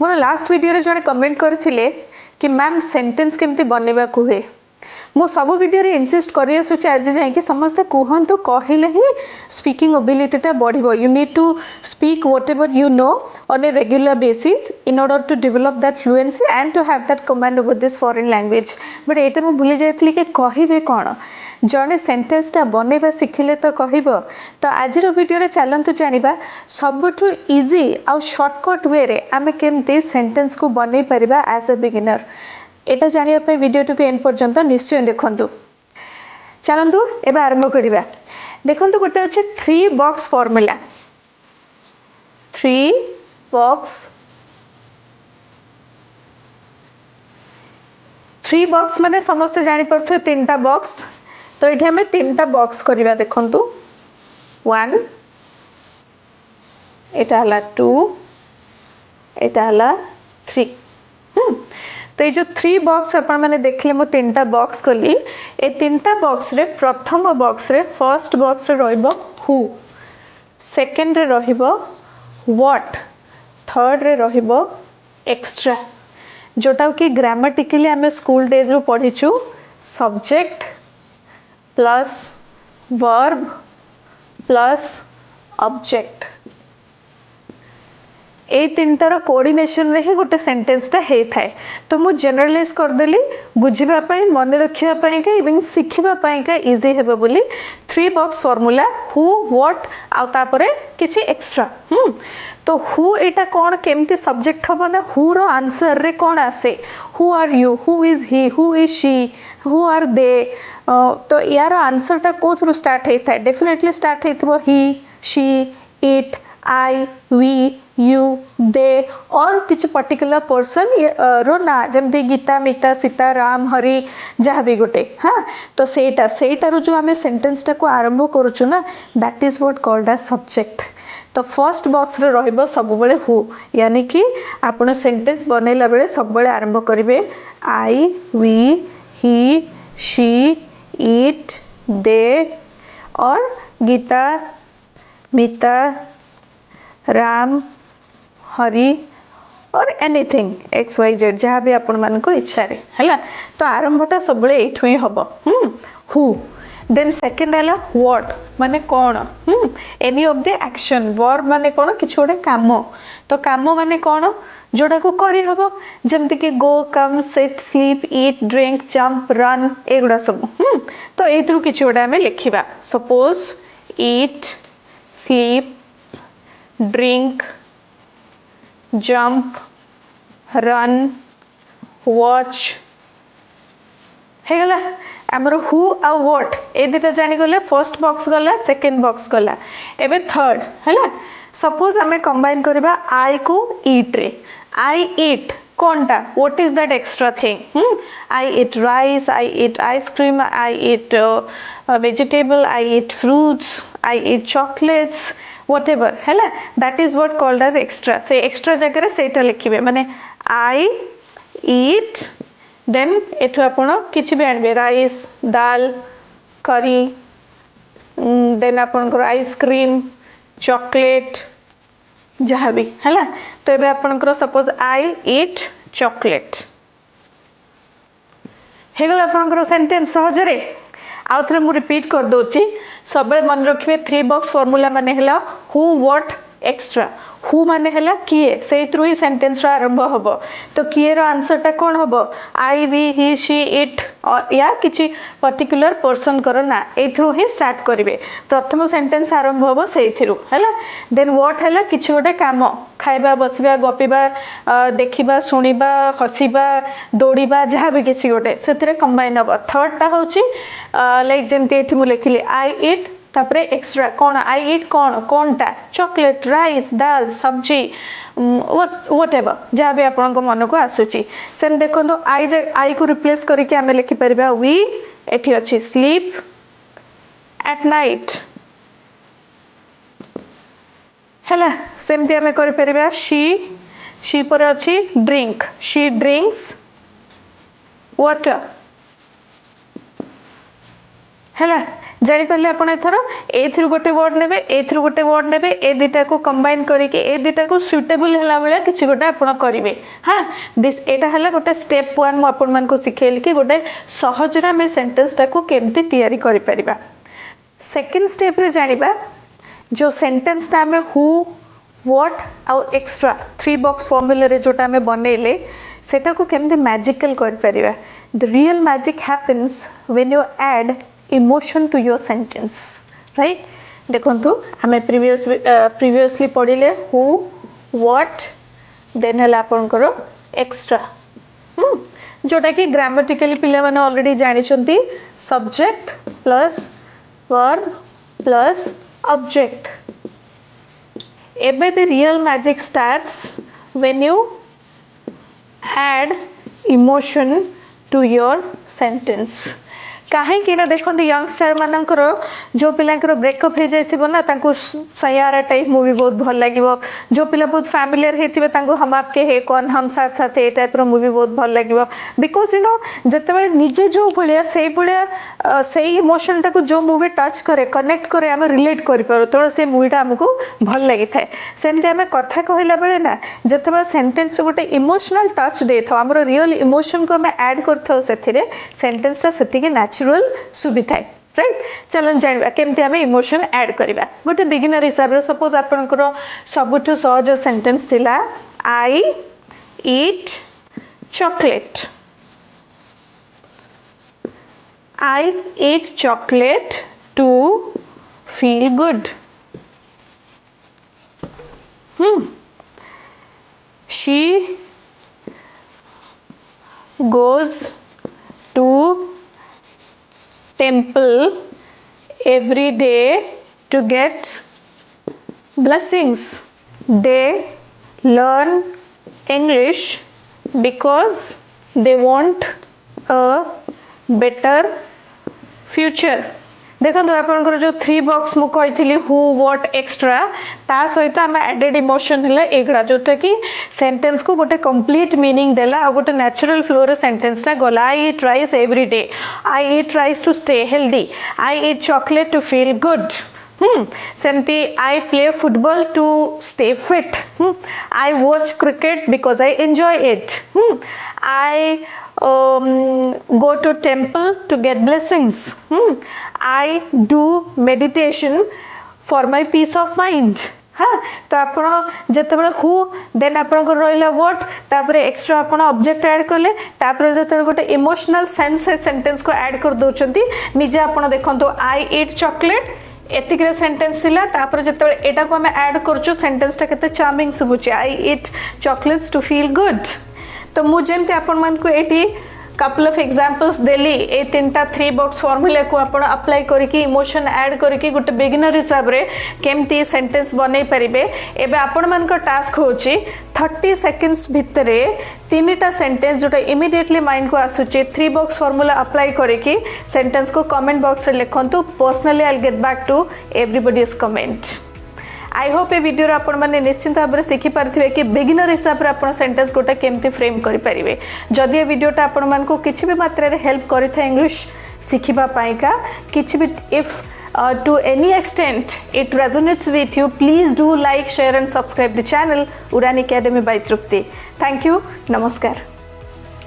More last video रे जने comment करथिले कि मैम सेंटेंस केमती बनैबा हुए मु सब वीडियो रे इनसिस्ट करी आसुची आज जाए कि समस्ते कहतु कहले ही स्पीकिंग एबिलिटीटा बढ़िबो। You need to speak whatever you know on a regular basis in order to develop that fluency and to have that command over this foreign language. But एटा मु भूली जाइतली कि कहिबे कोन जने सेंटेंसटा बनैबा शिखिले तो कहबो। तो आज वीडियो रे चलंतु जानिबा सबठु इजी आ शॉर्टकट वे रे आमे केमती सेंटेंस को बनै परिबा एज अ बिगिनर। एटा जानिया पे वीडियो टू एंड पर्यंत निश्चय देखंतु। चलंतु एबे आरंभ करिबा। देखंतु गोटे अछि 3 बॉक्स फार्मूला। 3 बॉक्स माने समस्त जानि परथु 3टा बॉक्स। तो एठी हमें 3टा बॉक्स करिबा। देखंतु 1 एटा हला 2 एटा हला 3। तो ये जो 3 बॉक्स अपन मैंने देखले मो 3टा बॉक्स कली ए 3टा बॉक्स रे प्रथम बॉक्स रे फर्स्ट बॉक्स रे रहइबो हु, सेकंड रे रहइबो व्हाट, थर्ड रे रहइबो एक्स्ट्रा जोटा कि ग्रामेटिकली हमें स्कूल डेज रो पढिचु subject plus verb plus object. ए 3टार कोऑर्डिनेशन रे ही गोटे सेंटेंसटा हे थाए। तो मु जनरलाइज कर देली बुझिबा पई मन रखिबा पई के इवन सिखिबा पई के इजी हेबो बोली 3 बॉक्स फार्मूला हु व्हाट आ तापरे किछि एक्स्ट्रा। तो हु एटा कोन केमती सब्जेक्ट हबो ना हु रो आंसर रे कोन आसे who are you, who is he, who is she, who are they. तो यार आंसर टा को थ्रू स्टार्ट हे थाए डेफिनेटली स्टार्ट हेतबो he, she, it, I, we, you, they और किसी पर्टिकुलर पर्सन रो ना जमती गीता, मिता, सीता, राम, हरि जहाँ भी गोटे। हाँ तो सेटा रो जो हमें सेंटेंस टा को आरंभ करूछु ना that is what called as subject. तो फर्स्ट बॉक्स रे रहइबो सब बेले हु यानी कि आपण सेंटेंस बनैला बेले सब बेले आरंभ करिवे आई, वी, ही, शी, इट, दे और गीता, मिता, राम, हरि और एनीथिंग एक्स वाई जेड जहाँ भी आपण मान को इच्छा रे हैला। तो आरंभटा सब बेले एठु ही हबो हु। देन सेकंड हैला व्हाट माने कोन any of the action. Verb माने कोन किछ गोटे काम। तो काम माने कोन जोड़ा को करी हबो जेमति कि go, come, sit, sleep, eat, drink, jump, run एगुडा सब। तो एथरु किछ गोटे हमें लिखिबा suppose eat, sleep, drink, jump, run, watch हेगला हमरो हु आ व्हाट ए दुटा जानि गले फर्स्ट बॉक्स गला सेकंड बॉक्स गला। एबे थर्ड हैला सपोज हमें कंबाइन करबा आई को ईट रे आई ईट कोनटा what is that extra thing I eat rice, I eat ice cream, I eat vegetable, I eat fruits, I eat chocolates whatever हैला that is what called as extra। से extra जगह रे सेटा लिखिबे माने आई ईट then एठु आपण किछि भी आनबे राइस, दाल, करी देन आपनकर आइसक्रीम, चॉकलेट जहाँ भी हैला। तो एबे आपनकर सपोज आई ईट चॉकलेट हेगला आपनकर सेंटेंस सहजरे। आउ थरे मु रिपीट कर दोची सब बेले मन रखिबे 3 बॉक्स फार्मूला माने हैला हु व्हाट एक्स्ट्रा। हु माने हैला किए से थ्रू ही सेंटेंस रा आरंभ हबो। तो किए रो आंसर टा कोन हबो आई, वी, ही, शी, इट या किछि पर्टिकुलर पर्सन करो ना ए थ्रू ही स्टार्ट करिवे। प्रथम सेंटेंस आरंभ हबो से थ्रू हैला। देन व्हाट हैला किछि गोटे काम खाइबा, बसिबा, गपिबा, देखिबा, सुनिबा, हसिबा, दौड़िबा जहाँ भी किछि गोटे सेथिरे कंबाइन हबो। थर्ड टा होची लाइक जेमति एठी मु लिखिली आई ईट तापरे एक्स्ट्रा कोन आई ईट कोनटा चॉकलेट, राइस, दाल, सब्जी व्हाटएवर जहाँ भी आपन को मन को आसुची। सेम देखो आई को रिप्लेस करके आमे लिखि परबा वी एठी अछि स्लीप एट नाइट हैला। सेमती आमे करि परबा शी पर अछि ड्रिंक शी ड्रिंक्स वाटर हैला। जानी पाले आपण एथर एथरु गोटे वर्ड नेबे एथरु गोटे वर्ड नेबे ए दुटा को कंबाइन करके ए दुटा को सुटेबल हला बेले किछि गोटे आपण करिवे हां दिस एटा हला गोटे स्टेप 1 मु आपण मान को सिखेली कि गोटे सहज रा में सेंटेंस ता को केमती तैयारी करि परिबा सेकंड स्टेप रे जानिबा जो सेंटेंस ता में हु व्हाट आउ एक्स्ट्रा 3 बॉक्स फॉर्मूला रे जोटा में बनेले सेटा को केमती मैजिकल कर परिबा the real magic happens when you add emotion to your sentence right देखंतु हमें प्रीवियसली पढ़िले हु व्हाट देन हला आपन करो एक्स्ट्रा जोटा कि ग्रामेटिकली पिले माने ऑलरेडी जानि छंती subject plus verb plus object एबे the real magic starts when you add emotion to your sentence कहीं ना देखो यंगस्टर मानकर जो पिलांकर ब्रेकअप हो जाइथिबो ना तांको सयारा टाइप मूवी बहुत भल लागिवो जो पिला बहुत फैमिलियर हेतिबे तांको हम आपके हे कौन हम साथ साथ ए टाइप रो मूवी बहुत भल लागिवो बिकॉज यू नो जते बेले निजे जो भलिया से इमोशन टाको जो मूवी टच करे कनेक्ट करे हम रिलेट करि पारो तो से मूवीटा हमको भल लागि थाए सेमते हमें कथा कहला बेले ना जते बेले सेंटेंस रे गोटे इमोशनल टच दे था हमरो रियल इमोशन को हम ऐड करथौ सेथिरे सेंटेंस रा सेति के नेचुरल सुविधा राइट चलन जानवा केमती आम इमोशन ऐड करवा गोटे बिगिनर हिसाब से सपोज आपंकर सबुठ सहज सेंटेंस थिला I eat chocolate I eat chocolate to feel good she goes to temple every day to get blessings. They learn English because they want a better future. देखो आपंकर जो 3 बॉक्स मु कही हु व्हाट एक्स्ट्रा ता सहित आम added emotion है एगुड़ा जोटा कि सेंटेंस को गोटे कंप्लीट मीनिंग देला आ गोटे नेचुरल फ्लो रे सेंटेंस टा गला I eat rice every day I eat rice to stay healthy I eat chocolate to feel good सेमती I play football to stay fit I watch cricket because I enjoy it I go to temple to get blessings. I do meditation for my peace of mind. हाँ तो आप जिते बड़े who then आप रहा what तापर extra आप object add कले तापर जो गोटे इमोशनल सेंस सेंटेंस को ऐड कर दौरान निजे आप देखो आई ईट चॉकलेट एतिक सेंटेंस थिला तापर जिते एटा को आम ऐड करछु सेंटेंस टा केते चार्मिंग सुबुची I eat chocolates to feel good तो मुझे आपण मन को एटी कपल ऑफ एग्जांपल्स देली ए 3 बॉक्स फॉर्मूला को आपण अप्लाई करके इमोशन ऐड करके गोटे बिगिनर हिसाब रे केमती सेंटेंस बनै परिबे एबे आपण मन को टास्क होची 30 सेकंड्स भितरे 3टा सेंटेंस जोटा इमीडिएटली माइंड को आसुची 3 बॉक्स फॉर्मूला अप्लाई करके सेंटेंस को कमेंट बॉक्स रे लिखंतु personally I will get back to everybody's comment I hope ए वीडियो आपण मैंने निश्चिंत भाव में शिखि पारे कि बिगिनर हिसाब से आप सेंटेंस गोटे केमती फ्रेम करें जदि ए वीडियोटा आपण मन को किसी भी मात्रा रे हेल्प करें इंग्लिश शिखिबापाईका किसी भी if to any extent it resonates with you please do like share and subscribe the channel Udan Academy by Trupti. Thank you. Namaskar.